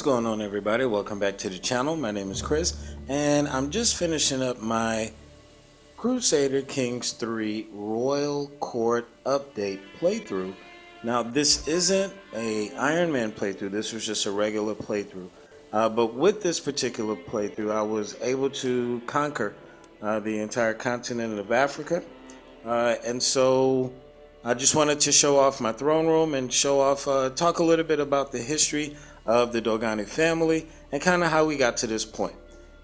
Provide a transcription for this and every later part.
going on, everybody? Welcome back to the channel. My name is Chris, and I'm just finishing up my Crusader Kings 3 Royal Court Update playthrough. Now, this isn't a Iron Man playthrough. This was just a regular playthrough. But with this particular playthrough, I was able to conquer the entire continent of Africa. And so I just wanted to show off my throne room and show off, talk a little bit about the history of the Dogani family and kind of how we got to this point.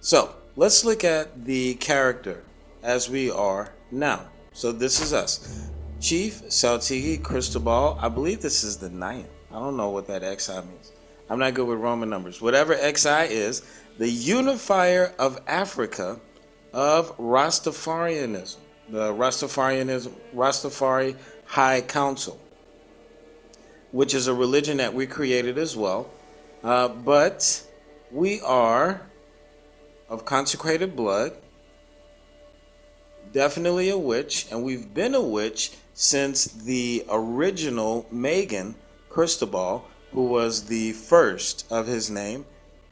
So let's look at the character as we are now. So this is us. Chief Saltigi Cristobal. I believe this is the 9th. I don't know what that XI means. I'm not good with Roman numbers. Whatever XI is, the unifier of Africa of Rastafarianism. The Rastafari High Council, which is a religion that we created as well. But we are of consecrated blood, definitely a witch, and we've been a witch since the original Megan Cristobal, who was the first of his name.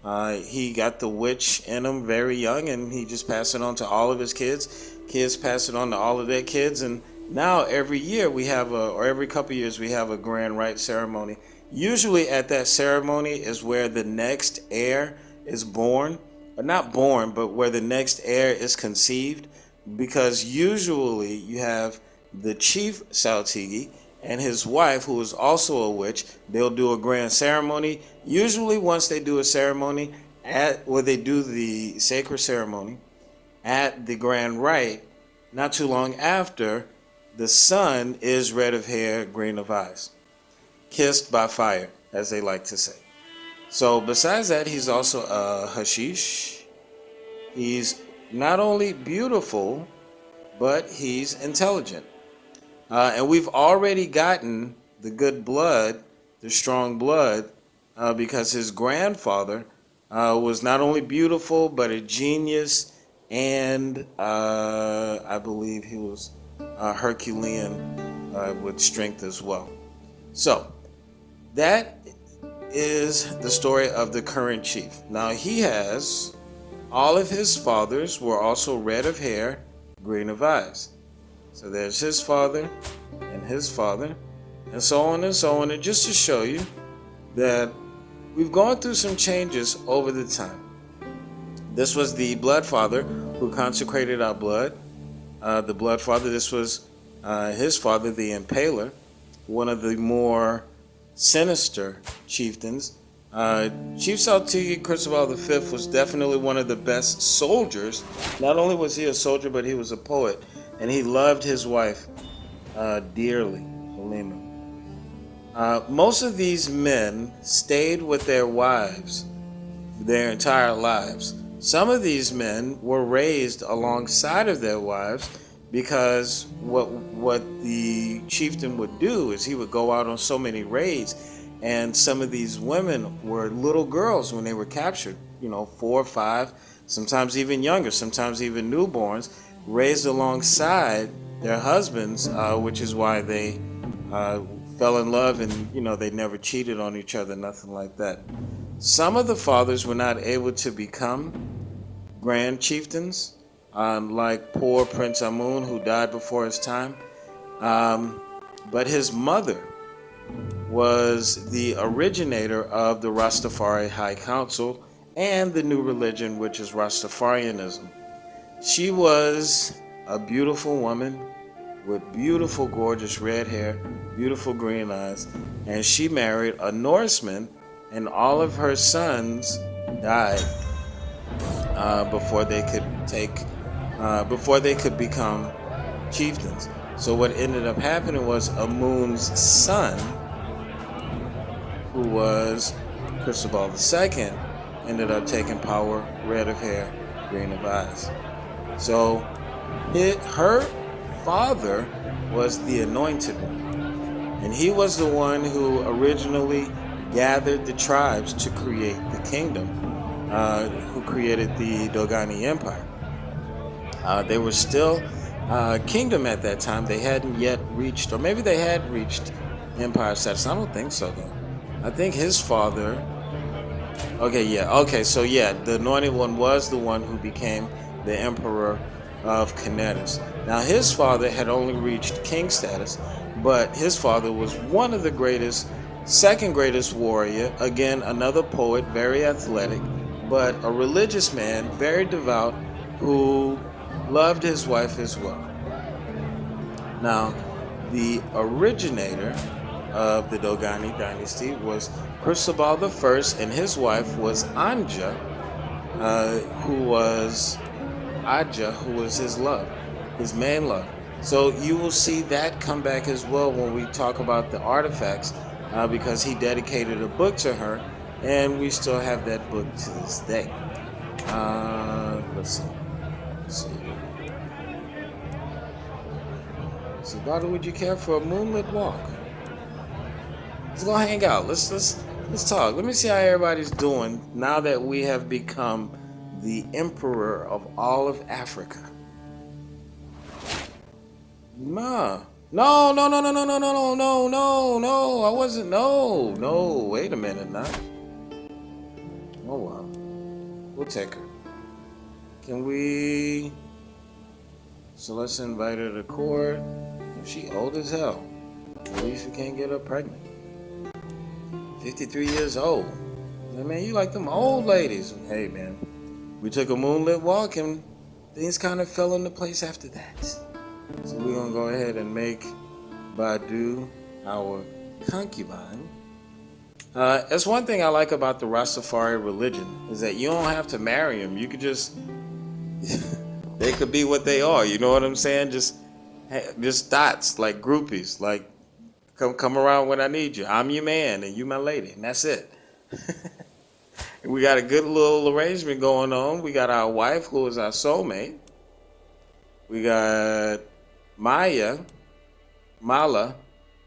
He got the witch in him very young, and he just passed it on to all of his kids. Kids pass it on to all of their kids, and now every year we have or every couple years we have a grand rite ceremony. Usually at that ceremony is where the next heir is born, or not born, but where the next heir is conceived, because usually you have the chief Saltigi and his wife, who is also a witch. They'll do a grand ceremony. Usually once they do a ceremony, they do the sacred ceremony at the grand rite, not too long after, the son is red of hair, green of eyes. Kissed by fire, as they like to say. So besides that, he's also a hashish. He's not only beautiful, but he's intelligent. And we've already gotten the good blood, the strong blood, because his grandfather was not only beautiful, but a genius, and I believe he was Herculean with strength as well. So that is the story of the current chief. Now he has, all of his fathers were also red of hair, green of eyes. So there's his father and his father, and so on and so on. And just to show you that we've gone through some changes over the time. This was the blood father who consecrated our blood. The blood father, this was his father, the Impaler, one of the more sinister chieftains. Chief Saltigi Cristobal V was definitely one of the best soldiers. Not only was he a soldier, but he was a poet, and he loved his wife dearly, Halima. Most of these men stayed with their wives their entire lives. Some of these men were raised alongside of their wives, because what the chieftain would do is he would go out on so many raids, and some of these women were little girls when they were captured, 4 or 5, sometimes even younger, sometimes even newborns, raised alongside their husbands, which is why they fell in love, and they never cheated on each other, nothing like that. Some of the fathers were not able to become grand chieftains, like poor Prince Amun, who died before his time. But his mother was the originator of the Rastafari High Council and the new religion, which is Rastafarianism. She was a beautiful woman with beautiful, gorgeous red hair, beautiful green eyes, and she married a Norseman, and all of her sons died before they could become chieftains. So what ended up happening was Amun's son, who was Cristobal II, ended up taking power, red of hair, green of eyes. So her father was the anointed one, and he was the one who originally gathered the tribes to create the kingdom, who created the Dogani Empire. They were still kingdom at that time. They hadn't yet reached, or maybe they had reached empire status. I don't think so, though. I think his father Okay, yeah. Okay, so yeah, the anointed one was the one who became the emperor of Canarias. Now, his father had only reached king status, but his father was one of the greatest, second greatest warrior. Again, another poet, very athletic, but a religious man, very devout, who loved his wife as well. Now, the originator of the Dogani dynasty was Cristobal the First, and his wife was Anja, who was Adja, who was his love, his main love. So you will see that come back as well when we talk about the artifacts, because he dedicated a book to her, and we still have that book to this day. Let's see. Let's see. So, daughter, would you care for a moonlit walk? Let's go hang out. Let's talk. Let me see how everybody's doing now that we have become the emperor of all of Africa. Ma. No, no, no, no, no, no, no, no, no, no, no. I wasn't. No, no. Wait a minute now. Oh, wow. We'll take her. Can we? So let's invite her to court. She old as hell. At least we can't get her pregnant. 53 years old. Man, you like them old ladies. Hey, man. We took a moonlit walk and things kind of fell into place after that. So we're going to go ahead and make Badu our concubine. That's one thing I like about the Rastafari religion, is that you don't have to marry them. You could just, they could be what they are. You know what I'm saying? Just dots, like groupies. Like, come around when I need you. I'm your man and you my lady. And that's it. We got a good little arrangement going on. We got our wife, who is our soulmate. We got Mala,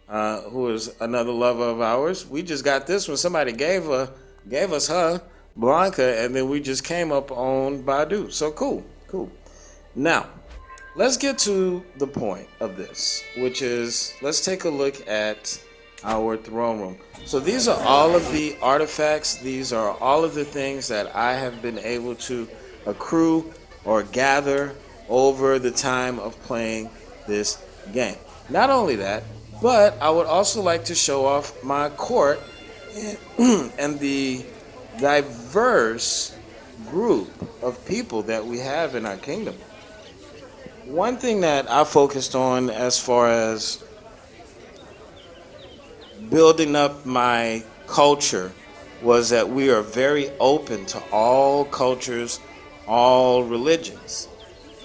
who is another lover of ours. We just got this one. Somebody gave us her, Blanca, and then we just came up on Badu. So cool. Now, let's get to the point of this, which is, let's take a look at our throne room. So these are all of the artifacts. These are all of the things that I have been able to accrue or gather over the time of playing this game. Not only that, but I would also like to show off my court and the diverse group of people that we have in our kingdom. One thing that I focused on as far as building up my culture was that we are very open to all cultures, all religions.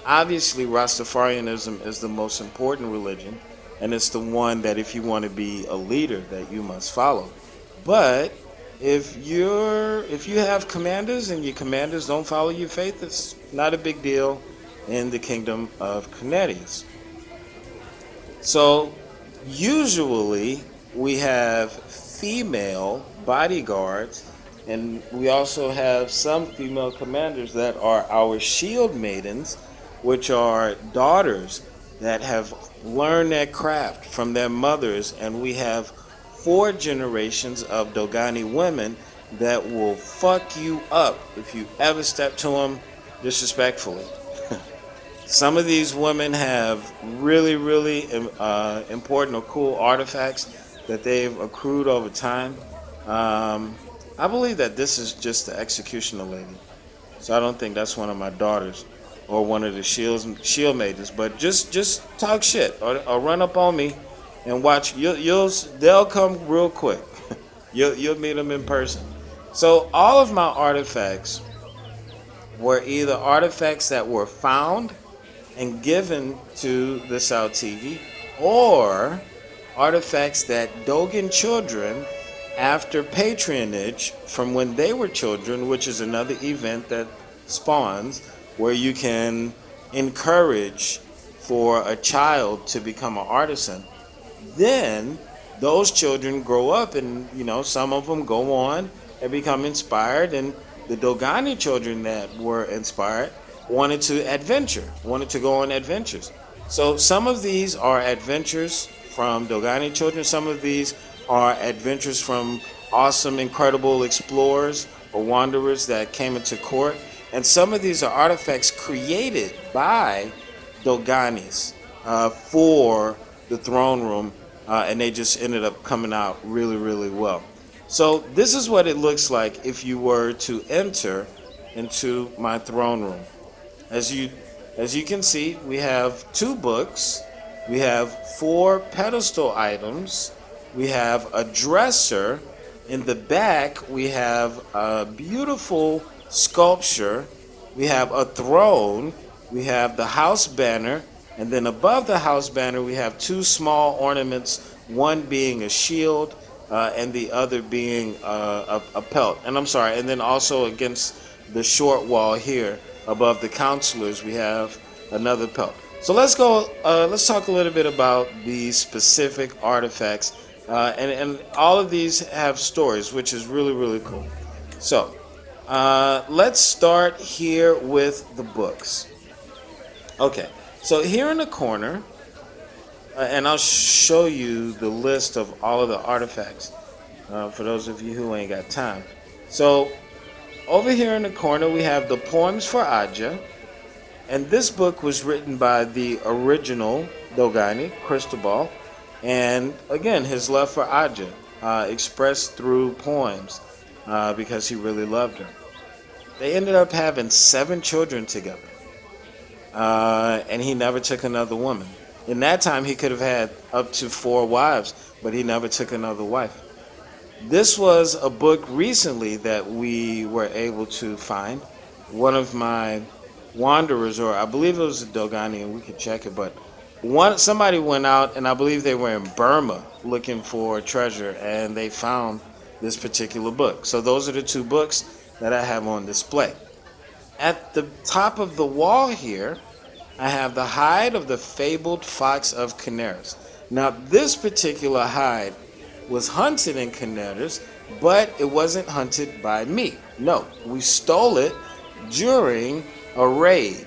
Obviously, Rastafarianism is the most important religion, and it's the one that if you want to be a leader that you must follow. But if you have commanders and your commanders don't follow your faith, it's not a big deal in the kingdom of Canarias. So usually we have female bodyguards, and we also have some female commanders that are our shield maidens, which are daughters that have learned their craft from their mothers, and we have 4 generations of Dogani women that will fuck you up if you ever step to them disrespectfully. Some of these women have really, really important or cool artifacts that they've accrued over time. I believe that this is just the executioner lady, so I don't think that's one of my daughters or one of the shield maidens. But just talk shit or run up on me and watch. They'll come real quick. You'll meet them in person. So all of my artifacts were either artifacts that were found and given to the South TV, or artifacts that Dogan children, after patronage from when they were children, which is another event that spawns where you can encourage for a child to become an artisan. Then those children grow up, and some of them go on and become inspired, and the Dogani children that were inspired wanted to go on adventures. So some of these are adventures from Dogani children. Some of these are adventures from awesome, incredible explorers or wanderers that came into court. And some of these are artifacts created by Doganis for the throne room, and they just ended up coming out really, really well. So this is what it looks like if you were to enter into my throne room. As you can see, we have 2 books, we have 4 pedestal items, we have a dresser. In the back, we have a beautiful sculpture, we have a throne, we have the house banner, and then above the house banner, we have 2 small ornaments, one being a shield and the other being a pelt. And I'm sorry, and then also against the short wall here above the counselors, we have another pelt. So let's talk a little bit about the specific artifacts. And all of these have stories, which is really, really cool. So let's start here with the books. Okay, so here in the corner, and I'll show you the list of all of the artifacts for those of you who ain't got time. So over here in the corner, we have the poems for Adja. And this book was written by the original Dogani, Cristobal. And again, his love for Adja expressed through poems because he really loved her. They ended up having 7 children together. And he never took another woman. In that time, he could have had up to 4 wives, but he never took another wife. This was a book recently that we were able to find. One of my wanderers, or I believe it was a Dogani, and we could check it, but somebody went out, and I believe they were in Burma looking for treasure, and they found this particular book. So those are the 2 books that I have on display. At the top of the wall here, I have the hide of the fabled fox of Canarias. Now, this particular hide was hunted in Canarias, but it wasn't hunted by me. No, we stole it during a raid.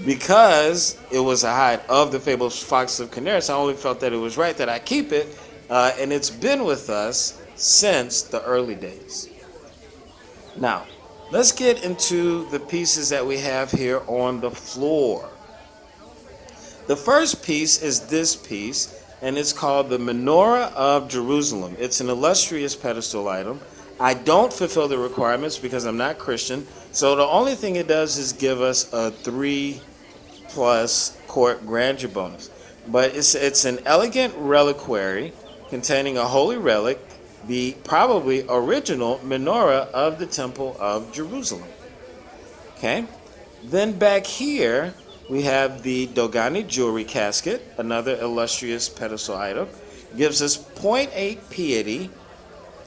Because it was a hide of the fabled fox of Canarias, I only felt that it was right that I keep it, and it's been with us since the early days. Now, let's get into the pieces that we have here on the floor. The first piece is this piece, and it's called the Menorah of Jerusalem. It's an illustrious pedestal item. I don't fulfill the requirements because I'm not Christian, so the only thing it does is give us a 3+ court grandeur bonus. But it's an elegant reliquary containing a holy relic, the probably original menorah of the Temple of Jerusalem. Okay, then back here we have the Dogani jewelry casket, another illustrious pedestal item. Gives us 0.8 piety,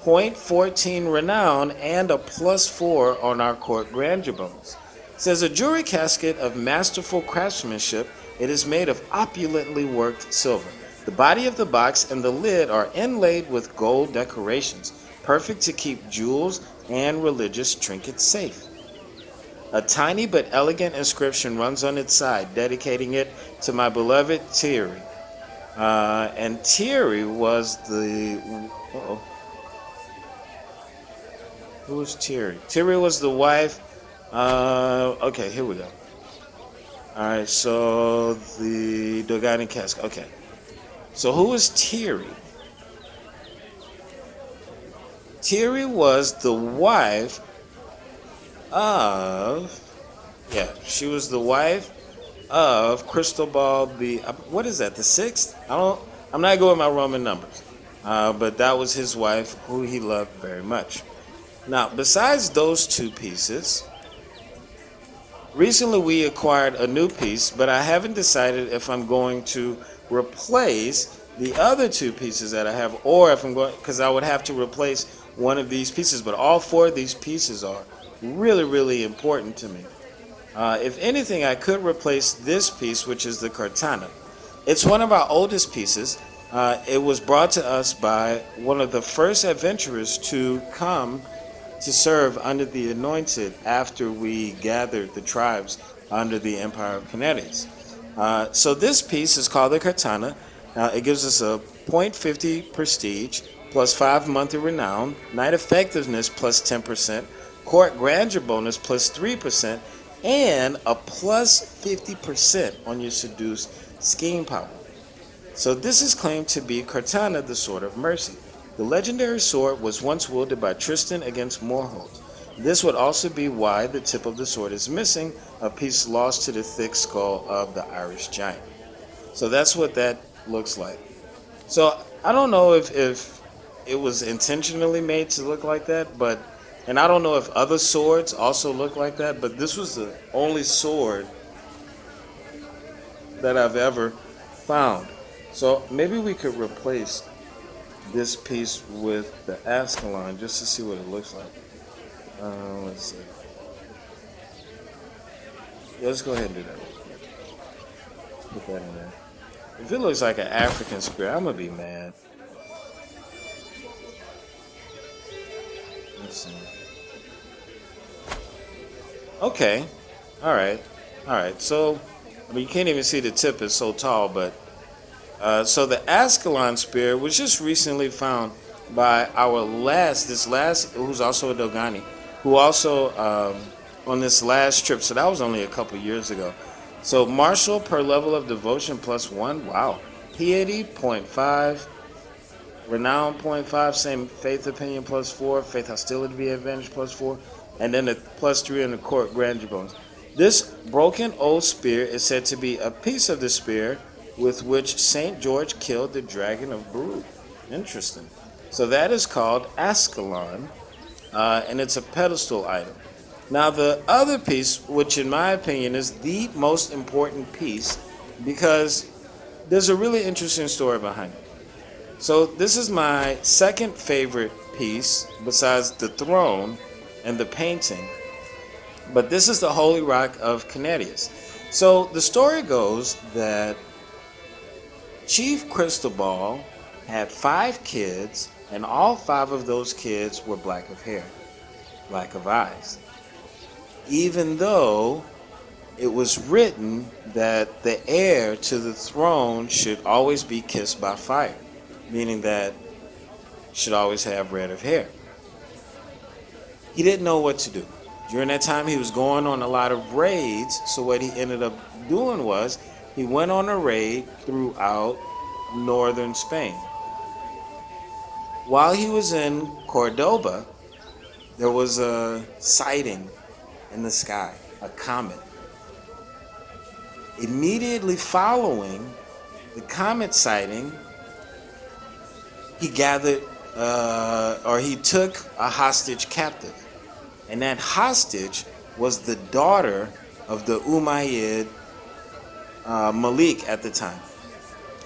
0.14 renown, and a +4 on our court grandeur bonus. It says a jewelry casket of masterful craftsmanship. It is made of opulently worked silver. The body of the box and the lid are inlaid with gold decorations, perfect to keep jewels and religious trinkets safe. A tiny but elegant inscription runs on its side, dedicating it to my beloved Thierry. And Thierry was the... Who was Thierry? Thierry was the wife... okay, here we go. Alright, so the Dogani Casket. Okay. So who was Thierry? Thierry was the wife of... Yeah, she was the wife of Cristobal the... What is that, the 6th? I'm not good with my Roman numbers. But that was his wife, who he loved very much. Now, besides those 2 pieces... Recently we acquired a new piece, but I haven't decided if I'm going to replace the other 2 pieces that I have, or if I'm going, because I would have to replace one of these pieces, but all 4 of these pieces are really, really important to me. If anything, I could replace this piece, which is the Curtana. It's one of our oldest pieces. It was brought to us by one of the first adventurers to come to serve under the Anointed after we gathered the tribes under the Empire of Canarias. So this piece is called the Curtana. It gives us a 0.50 prestige, plus 5 monthly renown, night effectiveness plus 10%, court grandeur bonus plus 3%, and a plus 50% on your seduce scheme power. So this is claimed to be Curtana, the Sword of Mercy. The legendary sword was once wielded by Tristan against Morholt. This would also be why the tip of the sword is missing, a piece lost to the thick skull of the Irish giant. So that's what that looks like. So I don't know if it was intentionally made to look like that, and I don't know if other swords also look like that, but this was the only sword that I've ever found. So maybe we could replace this piece with the Ascalon just to see what it looks like. Let's see. Yeah, let's go ahead and do that. Put that in there. If it looks like an African spear, I'm gonna be mad. Let's see. Okay. All right. So, I mean, you can't even see the tip; it's so tall. But so the Ascalon spear was just recently found by our this last, who's also a Dogani, who also on this last trip. So that was only a couple years ago. So martial per level of devotion plus 1. Wow. Piety 0.5. Renown 0.5. Same faith opinion plus 4. Faith hostility advantage plus 4. And then a plus 3 in the court grandeur bonus. This broken old spear is said to be a piece of the spear with which St. George killed the dragon of Baruch. Interesting. So that is called Ascalon, and it's a pedestal item. Now the other piece, which in my opinion is the most important piece, because there's a really interesting story behind it. So this is my second favorite piece besides the throne and the painting, but this is the Holy Rock of Canarias. So the story goes that Chief Cristobal had 5 kids, and all 5 of those kids were black of hair, black of eyes. Even though it was written that the heir to the throne should always be kissed by fire, meaning that should always have red of hair. He didn't know what to do. During that time, he was going on a lot of raids, so what he ended up doing was he went on a raid throughout northern Spain. While he was in Cordoba, there was a sighting in the sky, a comet. Immediately following the comet sighting, he gathered, he took a hostage captive. And that hostage was the daughter of the Umayyad Malik at the time,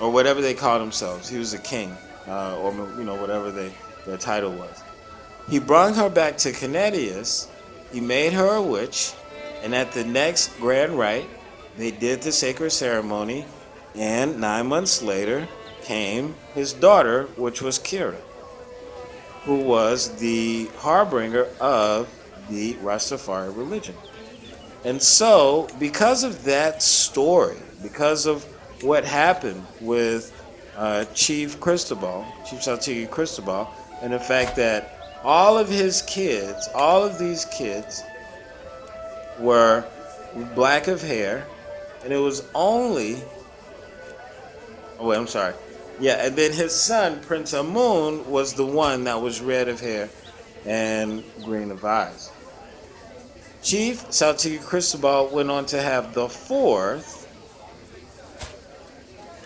or whatever they called themselves. He was a king, or whatever their title was. He brought her back to Canarias. He made her a witch, and at the next grand rite, they did the sacred ceremony, and 9 months later came his daughter, which was Kira, who was the harbinger of the Rastafari religion. And so, because of that story, because of what happened with Chief Saltigi Cristobal, and the fact that all of these kids were black of hair, and it was only, and then his son, Prince Amun, was the one that was red of hair and green of eyes. Chief Saltigi Cristobal went on to have the 4th,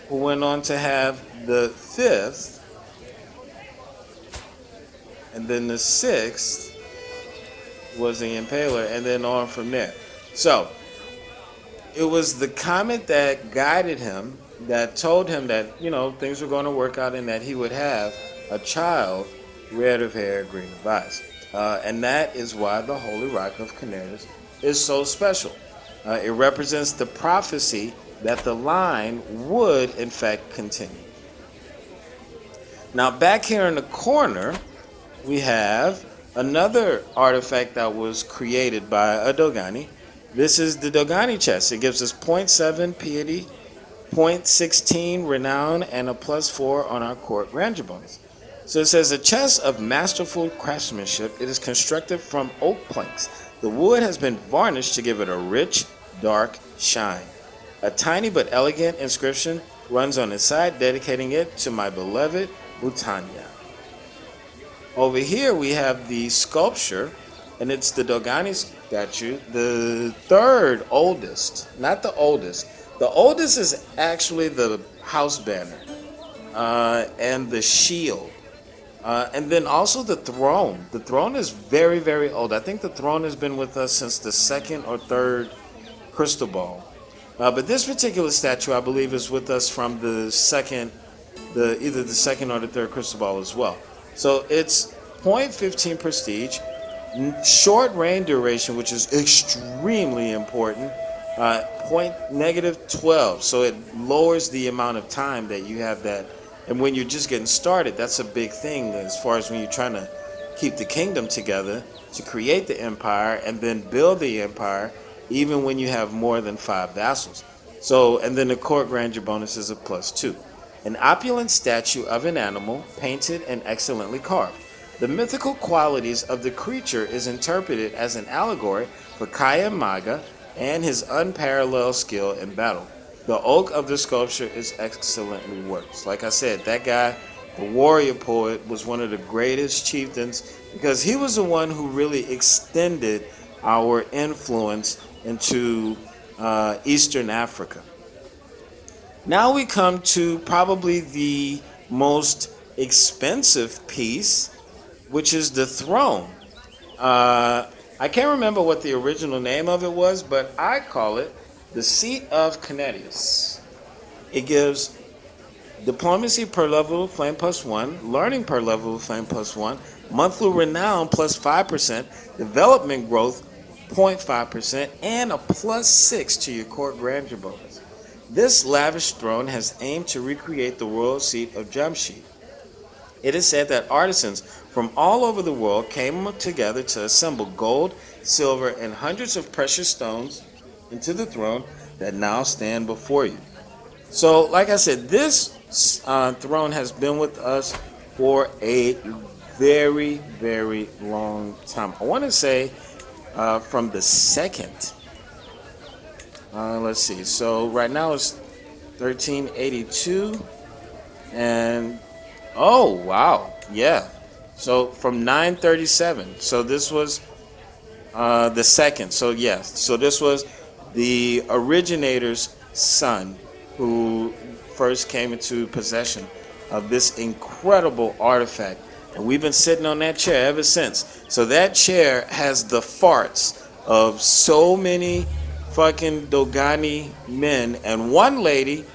who went on to have the 5th, and then the 6th was the Impaler, and then on from there. So, it was the comet that guided him, that told him that, things were going to work out and that he would have a child, red of hair, green of eyes. And that is why the Holy Rock of Canarias is so special. It represents the prophecy that the line would, in fact, continue. Now, back here in the corner, we have another artifact that was created by a Dogani. This is the Dogani Chest. It gives us 0.7 piety, 0.16 renown, and a +4 on our court grandeur bonus. So it says, a chest of masterful craftsmanship. It is constructed from oak planks. The wood has been varnished to give it a rich, dark shine. A tiny but elegant inscription runs on its side, dedicating it to my beloved Utanya. Over here we have the sculpture, and it's the Dogani Statue, the third oldest, not the oldest. The oldest is actually the house banner and the shield. And then also the throne. The throne is very, very old. I think the throne has been with us since the second or third Cristobal. But this particular statue, I believe, is with us from the second, either the second or the third Cristobal as well. So it's 0.15 prestige, short reign duration, which is extremely important. -12, so it lowers the amount of time that you have that. And when you're just getting started, that's a big thing as far as when you're trying to keep the kingdom together to create the empire and then build the empire, even when you have more than 5 vassals. So, and then the court grandeur bonus is a +2. An opulent statue of an animal, painted and excellently carved. The mythical qualities of the creature is interpreted as an allegory for Kaya Maga and his unparalleled skill in battle. The oak of the sculpture is excellently worked. Like I said, that guy, the warrior poet, was one of the greatest chieftains because he was the one who really extended our influence into Eastern Africa. Now we come to probably the most expensive piece, which is the throne. I can't remember what the original name of it was, but I call it the Seat of Canarias. It gives diplomacy per level of flame +1, learning per level of flame +1, monthly renown +5%, development growth 0.5%, and a +6 to your court grandeur bonus. This lavish throne has aimed to recreate the royal seat of Jamshid. It is said that artisans from all over the world came together to assemble gold, silver, and hundreds of precious stones into the throne that now stand before you. So, like I said, this throne has been with us for a very, very long time. I want to say from the second. Let's see. So right now it's 1382, and oh wow, yeah. So from 937. So this was the second. So yes. So this was the originator's son who first came into possession of this incredible artifact. And we've been sitting on that chair ever since. So that chair has the farts of so many fucking Dogani men and one lady.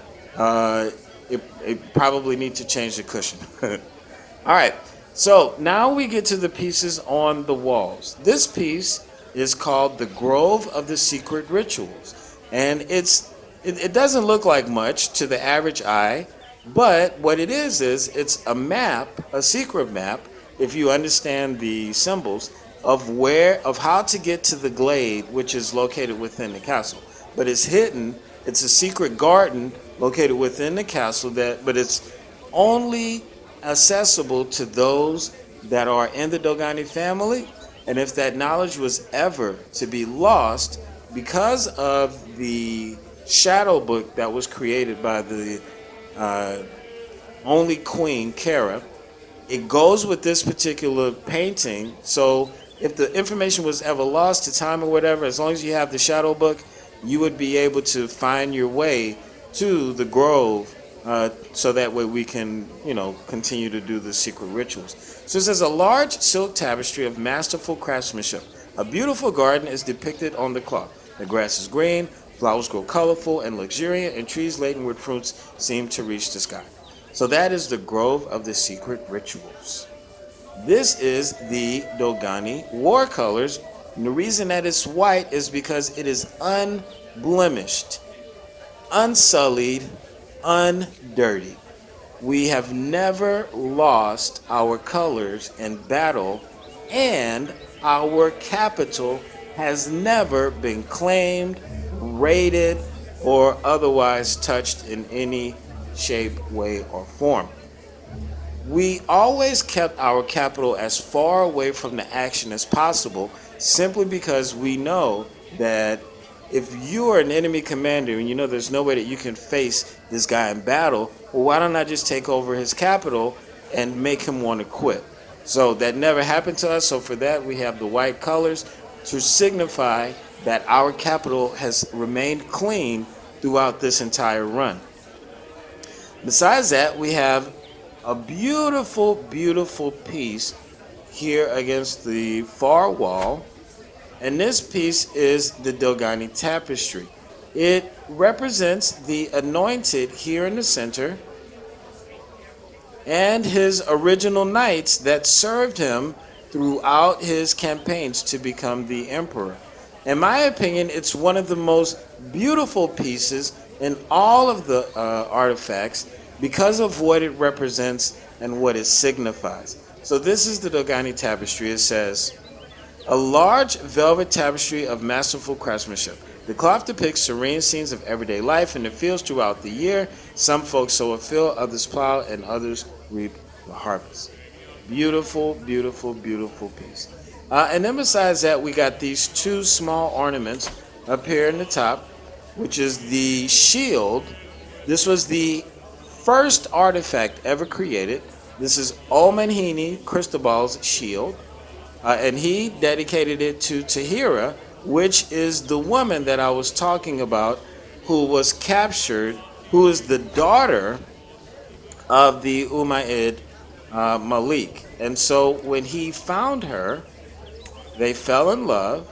It probably need to change the cushion. All right. So now we get to the pieces on the walls. This piece is called the Grove of the Secret Rituals. And it doesn't look like much to the average eye, but what it is it's a map, a secret map, if you understand the symbols, of how to get to the glade, which is located within the castle. But it's hidden. It's a secret garden located within the castle but it's only accessible to those that are in the Dogani family. And if that knowledge was ever to be lost because of the shadow book that was created by the only queen, Kara, it goes with this particular painting. So if the information was ever lost to time or whatever, as long as you have the shadow book, you would be able to find your way to the grove, so that way we can, continue to do the secret rituals. So it says, a large silk tapestry of masterful craftsmanship. A beautiful garden is depicted on the cloth. The grass is green, flowers grow colorful and luxuriant, and trees laden with fruits seem to reach the sky. So that is the Grove of the Secret Rituals. This is the Dogani war colors. And the reason that it's white is because it is unblemished, unsullied, undirty. We have never lost our colors in battle, and our capital has never been claimed, raided, or otherwise touched in any shape, way, or form. We always kept our capital as far away from the action as possible, simply because we know that if you are an enemy commander and you know there's no way that you can face this guy in battle, well, why don't I just take over his capital and make him want to quit? So that never happened to us. So for that, we have the white colors to signify that our capital has remained clean throughout this entire run. Besides that, we have a beautiful, beautiful piece here against the far wall. And this piece is the Dogani Tapestry. It represents the anointed here in the center and his original knights that served him throughout his campaigns to become the emperor. In my opinion, it's one of the most beautiful pieces in all of the artifacts because of what it represents and what it signifies. So this is the Dogani Tapestry. It says, a large velvet tapestry of masterful craftsmanship. The cloth depicts serene scenes of everyday life in the fields throughout the year. Some folks sow a field, others plow, and others reap the harvest. Beautiful, beautiful, beautiful piece. And then besides that, we got these two small ornaments up here in the top, which is the shield. This was the first artifact ever created. This is Omanhene Cristobal's shield. And he dedicated it to Tahira, which is the woman that I was talking about who was captured, who is the daughter of the Umayyad Malik. And so when he found her, they fell in love,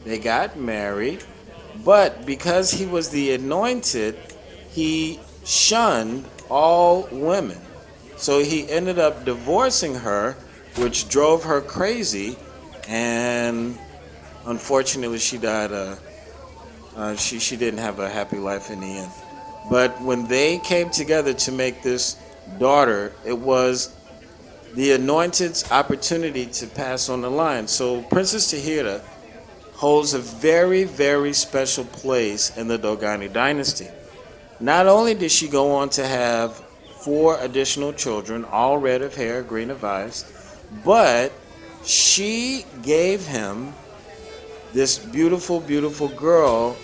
they got married, but because he was the anointed, he shunned all women. So he ended up divorcing her, which drove her crazy, and unfortunately she died. She didn't have a happy life in the end. But when they came together to make this daughter, it was the anointed's opportunity to pass on the line. So Princess Tahira holds a very, very special place in the Dogani dynasty. Not only did she go on to have 4 additional children, all red of hair, green of eyes, but she gave him this beautiful, beautiful girl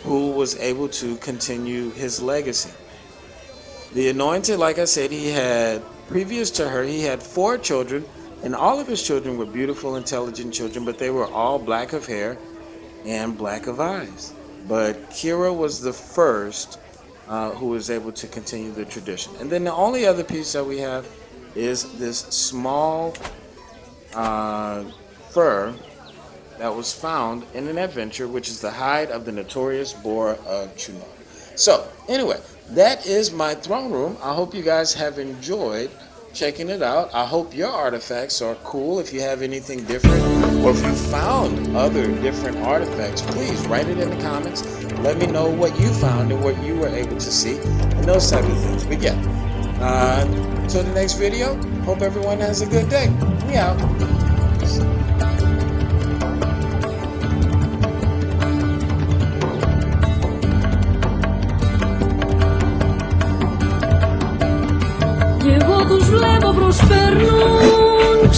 who was able to continue his legacy. The anointed, like I said, he had, previous to her, he had 4 children, and all of his children were beautiful, intelligent children, but they were all black of hair and black of eyes. But Kira was the first who was able to continue the tradition. And then the only other piece that we have is this small fur that was found in an adventure, which is the hide of the notorious Boar of Chunar. So anyway, that is my throne room. I hope you guys have enjoyed checking it out. I hope your artifacts are cool. If you have anything different, or if you found other different artifacts, please write it in the comments. Let me know what you found and what you were able to see and those type of things. But yeah, until the next video, hope everyone has a good day. We out. Κι εγώ τους βλέπω προσπέρνουν